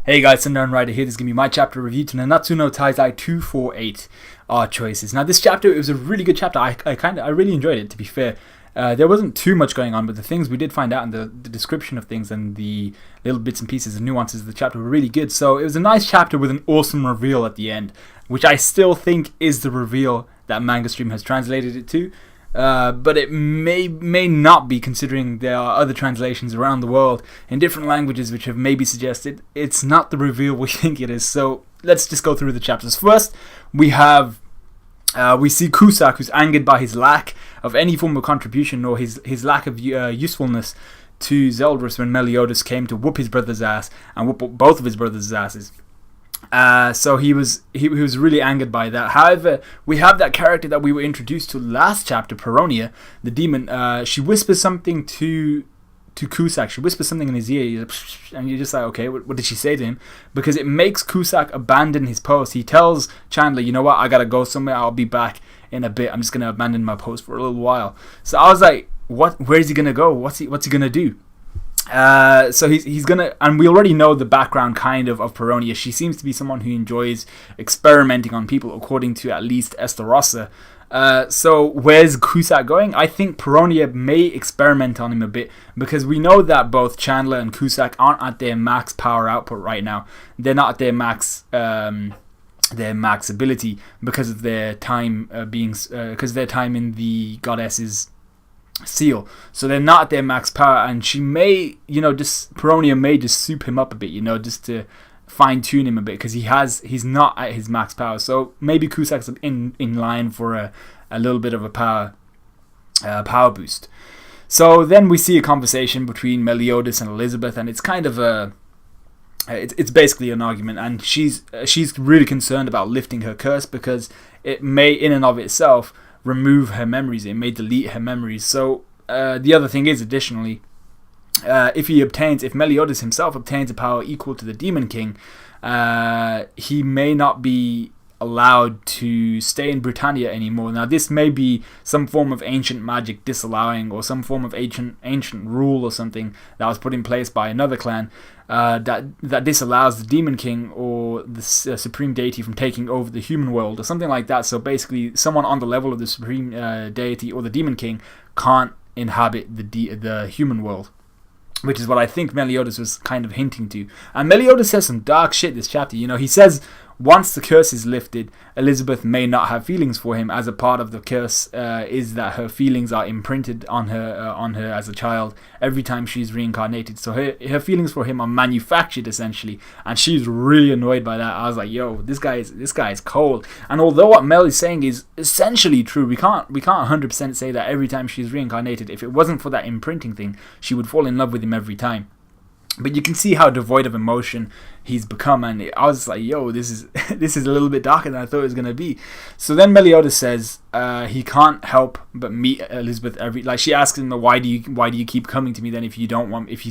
Hey guys, Sundown Rider here. This is going to be my chapter review to Nanatsu no Taizai 248 choices. Now this chapter, it was a really good chapter. I really enjoyed it, to be fair. There wasn't too much going on, but the things we did find out in the description of things and the little bits and pieces and nuances of the chapter were really good. So it was a nice chapter with an awesome reveal at the end, which I still think is the reveal that Manga Stream has translated it to. But it may not be, considering there are other translations around the world in different languages which have maybe suggested it's not the reveal we think it is. So let's just go through the chapters. First, we see Cusack, who's angered by his lack of any form of contribution or his lack of usefulness to Zeldris when Meliodas came to whoop his brother's ass and whoop both of his brothers' asses. So he was really angered by that. However, we have that character that we were introduced to last chapter, Peronia, the demon. She whispers something to Cusack. She whispers something in his ear, and you're just like, okay, what did she say to him? Because it makes Cusack abandon his post. He tells Chandler, you know what, I gotta go somewhere. I'll be back in a bit. I'm just gonna abandon my post for a little while. So I was like, what? Where is he gonna go? What's he gonna do? So he's gonna, and we already know the background kind of Peronia. She seems to be someone who enjoys experimenting on people, according to at least Estarossa. So where's Cusack going? I think Peronia may experiment on him a bit, because we know that both Chandler and Cusack aren't at their max power output right now. They're not at their max ability because of their time because their time in the goddess's seal. So they're not at their max power, and she may, Peronia may just soup him up a bit, just to fine tune him a bit, because he's not at his max power. So maybe Cusack's in line for a little bit of a power boost. So then we see a conversation between Meliodas and Elizabeth, and it's kind of it's basically an argument, and she's really concerned about lifting her curse, because it may in and of itself remove her memories. It may delete her memories. So the other thing is, additionally, if Meliodas himself obtains a power equal to the Demon King, he may not be allowed to stay in Britannia anymore. Now this may be some form of ancient magic disallowing, or some form of ancient rule or something that was put in place by another clan that disallows the Demon King or the Supreme Deity from taking over the human world, or something like that. So basically someone on the level of the Supreme Deity or the Demon King can't inhabit the human world, which is what I think Meliodas was kind of hinting to. And Meliodas says some dark shit this chapter. He says once the curse is lifted, Elizabeth may not have feelings for him, as a part of the curse is that her feelings are imprinted on her as a child every time she's reincarnated. So her feelings for him are manufactured, essentially, and she's really annoyed by that. I was like, yo, this guy is cold. And although what Mel is saying is essentially true, we can't 100% say that every time she's reincarnated, if it wasn't for that imprinting thing, she would fall in love with him every time. But you can see how devoid of emotion he's become, and I was like, yo, this is a little bit darker than I thought it was going to be. So then Meliodas says he can't help but meet Elizabeth she asks him, why do you keep coming to me then, if you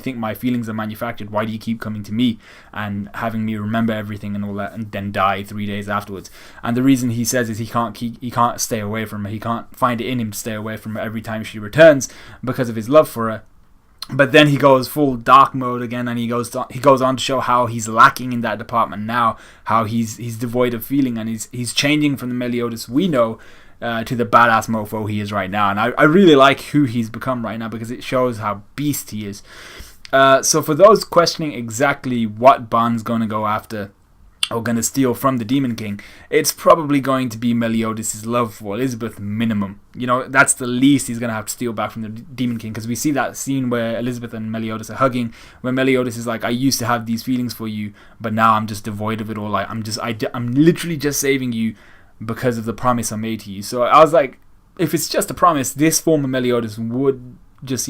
think my feelings are manufactured? Why do you keep coming to me and having me remember everything and all that, and then die 3 days afterwards? And the reason he says is he can't stay away from her. He can't find it in him to stay away from her every time she returns, because of his love for her. But then he goes full dark mode again, and he goes on to show how he's lacking in that department now, how he's devoid of feeling, and he's changing from the Meliodas we know to the badass mofo he is right now. And I really like who he's become right now, because it shows how beast he is. So for those questioning exactly what Bond's going to go after or going to steal from the Demon King, it's probably going to be Meliodas' love for Elizabeth, minimum. That's the least he's going to have to steal back from the Demon King, because we see that scene where Elizabeth and Meliodas are hugging, where Meliodas is like, I used to have these feelings for you, but now I'm just devoid of it all. Like, I'm literally just saving you because of the promise I made to you. So I was like, if it's just a promise, this form of Meliodas would just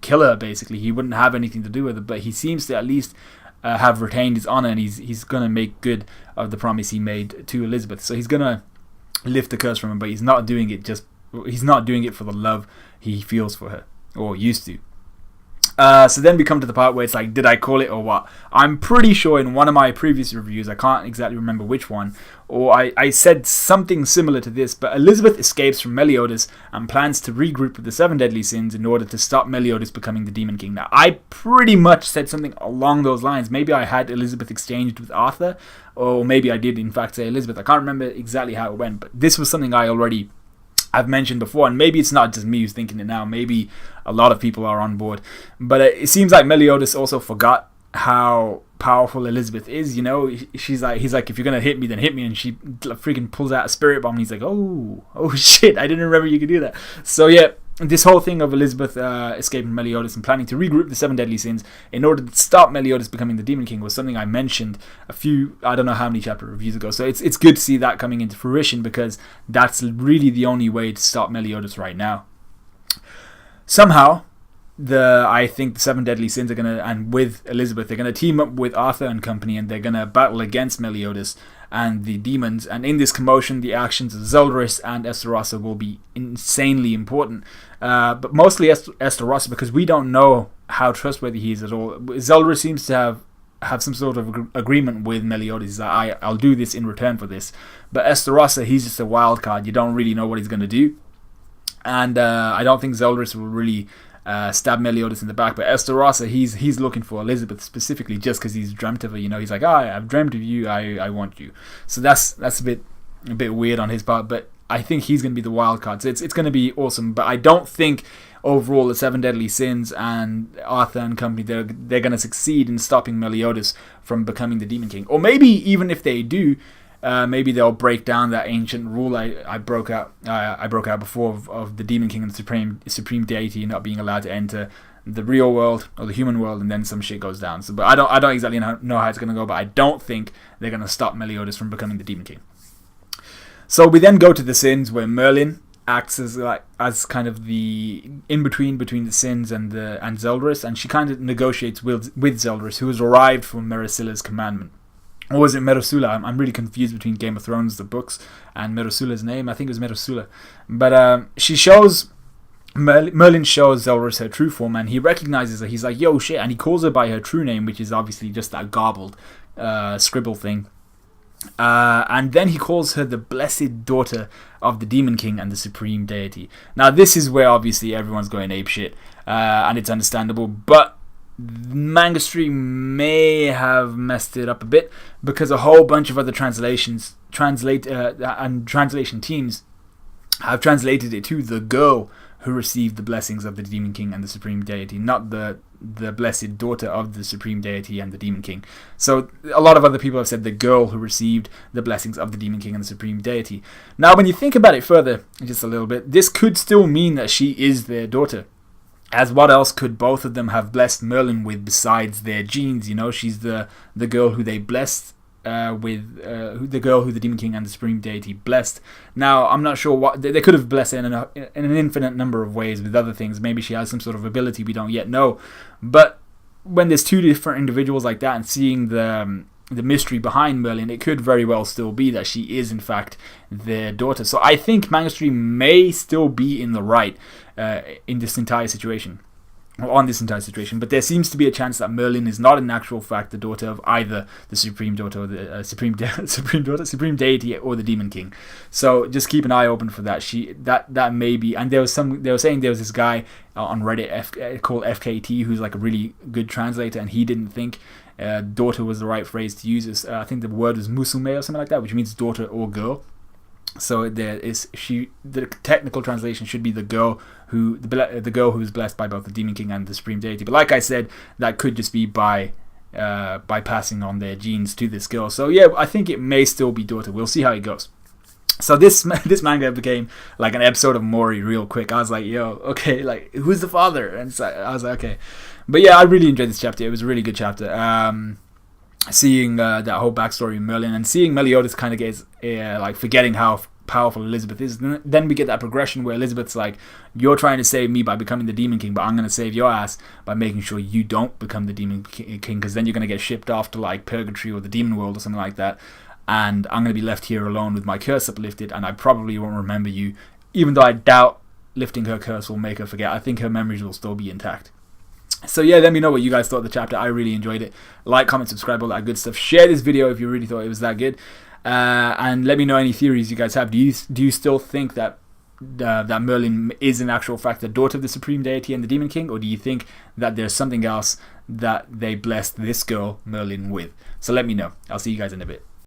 kill her, basically. He wouldn't have anything to do with it, but he seems to at least have retained his honor, and he's gonna make good of the promise he made to Elizabeth. So he's gonna lift the curse from him, but he's not doing it for the love he feels for her, or used to. So then we come to the part where it's like, did I call it or what? I'm pretty sure in one of my previous reviews, I can't exactly remember which one, or I said something similar to this, but Elizabeth escapes from Meliodas and plans to regroup with the 7 deadly sins in order to stop Meliodas becoming the Demon King. Now, I pretty much said something along those lines. Maybe I had Elizabeth exchanged with Arthur, or maybe I did in fact say Elizabeth. I can't remember exactly how it went, but this was something I've mentioned before, and maybe it's not just me who's thinking it now. Maybe a lot of people are on board. But it seems like Meliodas also forgot how powerful Elizabeth is. You know, he's like, if you're gonna hit me, then hit me. And she freaking pulls out a spirit bomb. And he's like, oh shit, I didn't remember you could do that. So yeah, this whole thing of Elizabeth escaping Meliodas and planning to regroup the 7 deadly sins in order to stop Meliodas becoming the Demon King was something I mentioned I don't know how many chapter reviews ago. So it's good to see that coming into fruition, because that's really the only way to stop Meliodas right now. Somehow, I think the 7 deadly sins are gonna, and with Elizabeth, they're gonna team up with Arthur and company, and they're gonna battle against Meliodas and the demons. And in this commotion, the actions of Zeldris and Esterossa will be insanely important, but mostly Esterossa, because we don't know how trustworthy he is at all. Zeldris seems to have some sort of agreement with Meliodas. He's like, I'll do this in return for this. But Esterossa, he's just a wild card. You don't really know what he's going to do. And I don't think Zeldris will really stab Meliodas in the back. But Esterossa, he's looking for Elizabeth specifically just because he's dreamt of her. You know, he's like, I've dreamt of you. I want you. So that's a bit weird on his part. But I think he's going to be the wild card. So it's going to be awesome. But I don't think overall the 7 deadly sins and Arthur and company, they're going to succeed in stopping Meliodas from becoming the Demon King. Or maybe even if they do, maybe they'll break down that ancient rule I broke out before of the Demon King and the supreme deity not being allowed to enter the real world or the human world, and then some shit goes down. So, but I don't exactly know how it's going to go, but I don't think they're going to stop Meliodas from becoming the Demon King. So we then go to the sins, where Merlin acts as kind of the in-between between the sins and Zeldris, and she kind of negotiates with Zeldris, who has arrived from Merisilla's commandment. Or was it Merusula? I'm really confused between Game of Thrones, the books, and Merusula's name. I think it was Merusula. But she shows... Merlin shows Zeldris her true form, and he recognizes her. He's like, yo, shit. And he calls her by her true name, which is obviously just that garbled scribble thing. And then he calls her the blessed daughter of the Demon King and the Supreme Deity. Now, this is where obviously everyone's going apeshit, and it's understandable, but Mangastry may have messed it up a bit, because a whole bunch of other translation teams have translated it to the girl who received the blessings of the Demon King and the Supreme Deity, not the blessed daughter of the Supreme Deity and the Demon King. So a lot of other people have said the girl who received the blessings of the Demon King and the Supreme Deity. Now, when you think about it further, just a little bit, this could still mean that she is their daughter. As what else could both of them have blessed Merlin with besides their genes? You know, she's the girl who they blessed the girl who the Demon King and the Supreme Deity blessed. Now, I'm not sure what they could have blessed her in an infinite number of ways with other things. Maybe she has some sort of ability we don't yet know. But when there's two different individuals like that, and seeing the mystery behind Merlin, it could very well still be that she is in fact their daughter. So I think Mangastry may still be in the right in this entire situation. On this entire situation, but there seems to be a chance that Merlin is not in actual fact the daughter of either the Supreme Daughter or the Supreme Deity or the Demon King. So just keep an eye open for that. That may be, and they were saying there was this guy on Reddit called FKT who's like a really good translator, and he didn't think daughter was the right phrase to use. I think the word was musume or something like that, which means daughter or girl. So the technical translation should be the girl who is blessed by both the Demon King and the Supreme Deity. But like I said, that could just be by passing on their genes to this girl. So yeah, I think it may still be daughter. We'll see how it goes. So this manga became like an episode of Mori real quick. I was like, yo, okay, like who's the father? And so I was like, okay. But yeah, I really enjoyed this chapter. It was a really good chapter. Seeing that whole backstory of Merlin, and seeing Meliodas kind of gets like forgetting how powerful Elizabeth is. Then we get that progression where Elizabeth's like, you're trying to save me by becoming the Demon King, but I'm going to save your ass by making sure you don't become the Demon King, because then you're going to get shipped off to like Purgatory or the Demon World or something like that, and I'm going to be left here alone with my curse uplifted, and I probably won't remember you, even though I doubt lifting her curse will make her forget. I think her memories will still be intact. So yeah, let me know what you guys thought of the chapter. I really enjoyed it. Like, comment, subscribe, all that good stuff. Share this video if you really thought it was that good. And let me know any theories you guys have. Do you still think that that Merlin is in actual fact the daughter of the Supreme Deity and the Demon King, or do you think that there's something else that they blessed this girl Merlin with? So let me know. I'll see you guys in a bit.